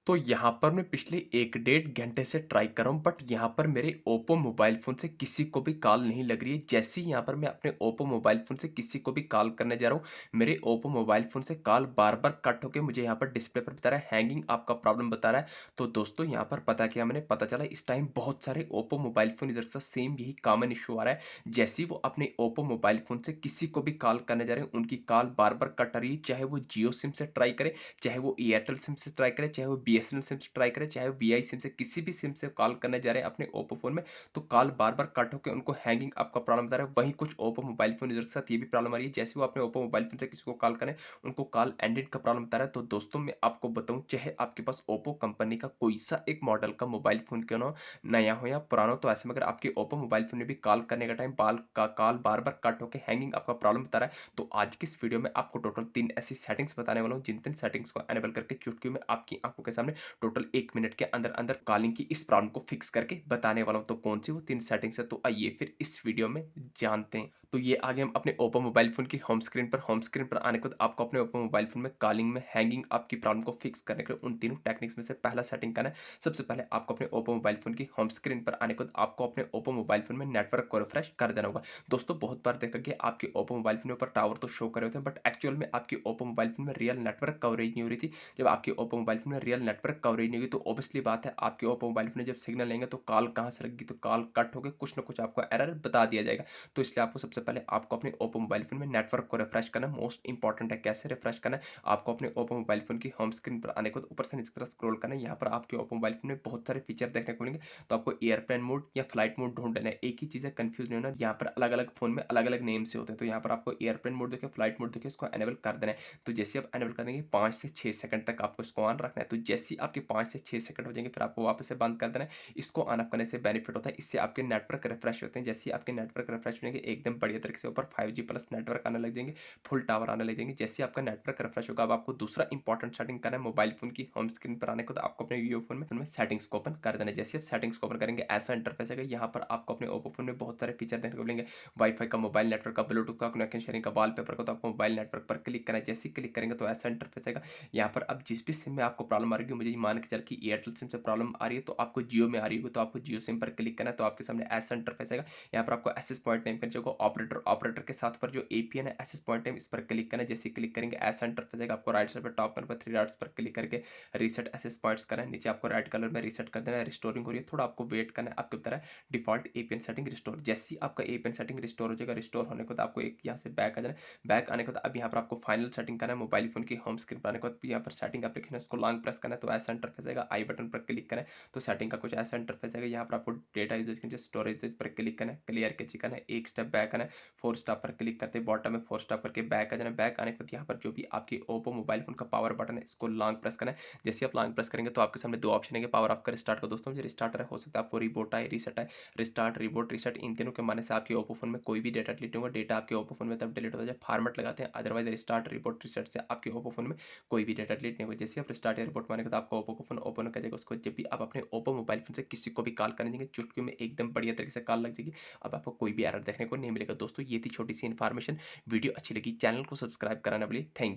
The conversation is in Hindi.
तो यहाँ पर मैं पिछले 1 डेढ़ घंटे से ट्राई कर रहा हूँ बट यहाँ पर मेरे ओप्पो मोबाइल फ़ोन से किसी को भी कॉल नहीं लग रही है। जैसे ही यहाँ पर मैं अपने ओप्पो मोबाइल फ़ोन से किसी को भी कॉल करने जा रहा हूँ, मेरे ओप्पो मोबाइल फ़ोन से कॉल बार-बार कट होके मुझे यहाँ पर डिस्प्ले पर बता रहा है हैंगिंग आपका प्रॉब्लम बता रहा है। तो दोस्तों यहाँ पर पता किया मैंने, पता चला इस टाइम बहुत सारे ओप्पो मोबाइल फ़ोन इधर से सेम यही कॉमन इश्यू आ रहा है। जैसे ही वो अपने ओप्पो मोबाइल फ़ोन से किसी को भी कॉल करने जा रहे हैं, उनकी कॉल बार-बार कट आ रही है, चाहे वो जियो सिम से ट्राई करें, चाहे वो एयरटेल सिम से ट्राई करे, चाहे वो बीएसएनएल सिम से ट्राई करे, चाहे वो वीआई सिम से, किसी भी सिम से कॉल करने जा रहे हैं अपने ओप्पो फ़ोन में, तो कॉल बार-बार कट होके उनको हैंगिंग आपका प्रॉब्लम बता रहा है। वहीं कुछ ओप्पो मोबाइल फ़ोन यूज़र के साथ ये भी प्रॉब्लम आ रही है, जैसे वो अपने ओप्पो मोबाइल फ़ोन से किसी को कॉल करें, उनको कॉल एंडेड का प्रॉब्लम बता रहा है। तो दोस्तों मैं आपको बताऊँ, चाहे आपके पास ओप्पो कंपनी का कोई-सा एक मॉडल का मोबाइल फ़ोन क्यों ना हो, नया हो या पुराना हो, तो ऐसे में अगर आपके ओप्पो मोबाइल फ़ोन में भी कॉल करने का टाइम कॉल बार-बार कट होके हैंगिंग आपका प्रॉब्लम बता रहा है, तो आज की इस वीडियो में आपको टोटल 3 ऐसी सेटिंग्स बताने वाला हूँ, जिन 3 सेटिंग्स को एनेबल करके चुटकी में आपकी आँखों के सामने टोटल 1 मिनट के अंदर-अंदर कॉलिंग की इस प्रॉब्लम को फिक्स करके बताने वाला हूँ। तो कौन-सी वो 3 सेटिंग्स है, तो आइए फिर इस वीडियो में जानते हैं। तो ये आ गए हम अपने ओप्पो मोबाइल फ़ोन की होम स्क्रीन पर। होम स्क्रीन पर आने के बाद आपको अपने ओप्पो मोबाइल फ़ोन में कॉलिंग में हैंगिंग आपकी प्रॉब्लम को फिक्स करने के लिए उन तीनों टेक्निक्स में से पहला सेटिंग करना है। सबसे पहले आपको अपने ओप्पो मोबाइल फ़ोन की होम स्क्रीन पर आने के बाद आपको अपने ओप्पो मोबाइल फ़ोन में नेटवर्क को रिफ्रेश कर देना होगा। दोस्तों बहुत बार देखा गया आपके ओप्पो मोबाइल फ़ोन पर टावर तो शो कर रहे होते हैं, बट एक्चुअल में आपके ओप्पो मोबाइल फ़ोन में रियल नेटवर्क कवरेज नहीं हो रही थी। जब आपके ओप्पो मोबाइल फ़ोन में रियल नेटवर्क कवरेज नहीं होगी, तो ऑब्वियसली बात है आपके ओप्पो मोबाइल फ़ोन में जब सिग्नल लेंगे तो कॉल कहाँ से लगेगी, तो कॉल कट होके कुछ ना कुछ आपको एरर बता दिया जाएगा। तो इसलिए आपको सबसे पहले आपको अपने ओप्पो मोबाइल फ़ोन में नेटवर्क को रिफ्रेश करना मोस्ट इंपॉर्टेंट है। कैसे रिफ्रेश करना है? आपको अपने ओप्पो मोबाइल फ़ोन की होम स्क्रीन पर आने के बाद ऊपर से नीचे की तरफ स्क्रॉल करना है। यहाँ पर आपके ओप्पो मोबाइल फ़ोन में बहुत सारे फीचर देखने को मिलेंगे, तो आपको एयरप्लेन मोड या फ्लाइट मोड ढूँढ लेना है। एक ही चीज़ है, कन्फ्यूज़ नहीं होना। यहाँ पर अलग-अलग फ़ोन में अलग-अलग नेम से होते हैं, तो यहाँ पर आपको एयरप्लेन मोड देखिए, फ्लाइट मोड देखिए, इसको एनेबल कर देना है। तो जैसे आप एनेबल कर देंगे 5 से 6 सेकंड तक आपको इसको ऑन रखना है। तो जैसे ही आपके 5 से 6 सेकंड हो जाएँगे, फिर आपको वापस से बंद कर देना है। इसको ऑन ऑफ करने से बेनिफिट होता है, इससे आपके नेटवर्क रिफ्रेश होते हैं। जैसे ही आपके नेटवर्क रिफ्रेश हो जाएंगे, एकदम बढ़िया तरीके से ऊपर 5G प्लस नेटवर्क आने लग जाएंगे, फुल टावर आने लग जाएंगे। जैसे ही आपका नेटवर्क रिफ्रेश होगा, अब आपको दूसरा इंपॉर्टेंट सेटिंग करना है। मोबाइल फोन की होम स्क्रीन पर आने को तो आपको अपने वीवो फोन में सेटिंग्स को ओपन कर देना है। जैसे आप सेटिंग्स को ओपन करेंगे, ऐसा इंटरफेस है। यहाँ पर आपको अपने ओप्पो फोन में बहुत सारे फीचर देखने को मिलेंगे। वाईफाई का, मोबाइल नेटवर्क का, ब्लूटूथ का कनेक्शन शेयरिंग का, वॉलपेपर का, तो आपको मोबाइल नेटवर्क पर क्लिक करना है। जैसे ही क्लिक करेंगे तो ऐसा इंटरफेस आएगा। यहाँ पर अब जिस भी सिम में आपको प्रॉब्लम आ रही है, मुझे ये मान के चल कि एयरटेल सिम से प्रॉब्लम आ रही है, तो आपको जियो में आ रही होगी, तो आपको जियो सिम पर क्लिक करना है। तो आपके सामने ऐसा इंटरफेस आएगा। यहाँ पर आपको एक्सेस पॉइंट नेम करना चाहिए, ऑपरेटर ऑपरेटर के साथ पर जो एपीएन है, एक्सेस पॉइंट नेम, इस पर क्लिक करना है। जैसे क्लिक करेंगे ऐसा इंटरफेस आएगा। आपको राइट साइड पर टॉप पर 3 डॉट्स पर क्लिक करके रीसेट एक्सेस पॉइंट्स करना है। नीचे आपको रेड कलर में रीसेट कर देना है। रिस्टोरिंग हो रही है, थोड़ा आपको वेट करना है। आपके बता रहा है डिफॉल्ट एपीएन सेटिंग रिस्टोर। जैसे ही आपका एपीएन सेटिंग रिस्टोर हो जाएगा, रिस्टोर होने के बाद आपको एक यहाँ से बैक आ जाना है। बैक आने के बाद अब यहाँ पर आपको फाइनल सेटिंग करना है। मोबाइल फोन की होम स्क्रीन पर आने के बाद यहाँ पर सेटिंग एप्लीकेशन है, उसको लॉन्ग प्रेस करना है। तो ऐसा इंटरफेस आएगा। आई बटन पर क्लिक करें तो सेटिंग का कुछ ऐसा इंटरफेस आएगा। यहाँ पर आपको डेटा यूजेज के स्टोरेज पर क्लिक करना है, क्लियर के चिकन है, एक स्टेप बैक आना है। 4 स्टॉप पर क्लिक करते बॉटम में 4 स्टॉप करके बैक आ जाना है। बैक आने के बाद यहाँ पर जो भी आपके ओप्पो मोबाइल फोन का पावर बटन है, इसको लॉन्ग प्रेस करना है। जैसे आप लॉन्ग प्रेस करेंगे तो आपके सामने 2 ऑप्शन है, पावर ऑफ का, रिस्टार्ट का। दोस्तों मुझे रिस्टार्ट हो सकता है आपको रिबूट आए, रीसेट आए। रिस्टार्ट, रिबूट, रीसेट, इन तीनों के मानने से आपके ओप्पो फोन में कोई भी डेटा डिलीट होगा। डेटा आपके ओप्पो फोन में तब डिलीट होता है जब फॉर्मेट लगाते हैं। अदरवाइज रिस्टार्ट, रिबूट, रीसेट से आपके ओप्पो फोन में कोई भी डेटा डिलीट नहीं होगा। जैसे आप रिस्टार्ट या रिबूट मारेंगे तो आपका ओप्पो का फोन ओपन कर जाएगा। उसको जब भी आप अपने ओप्पो मोबाइल फोन से किसी को भी कॉल करने जाएंगे, चुटकी में एकदम बढ़िया तरीके से कॉल लग जाएगी। अब आपको कोई भी एरर देखने को नहीं मिलेगा। दोस्तों ये थी छोटी सी इन्फॉर्मेशन। वीडियो अच्छी लगी, चैनल को सब्सक्राइब कराना भूलिए। थैंक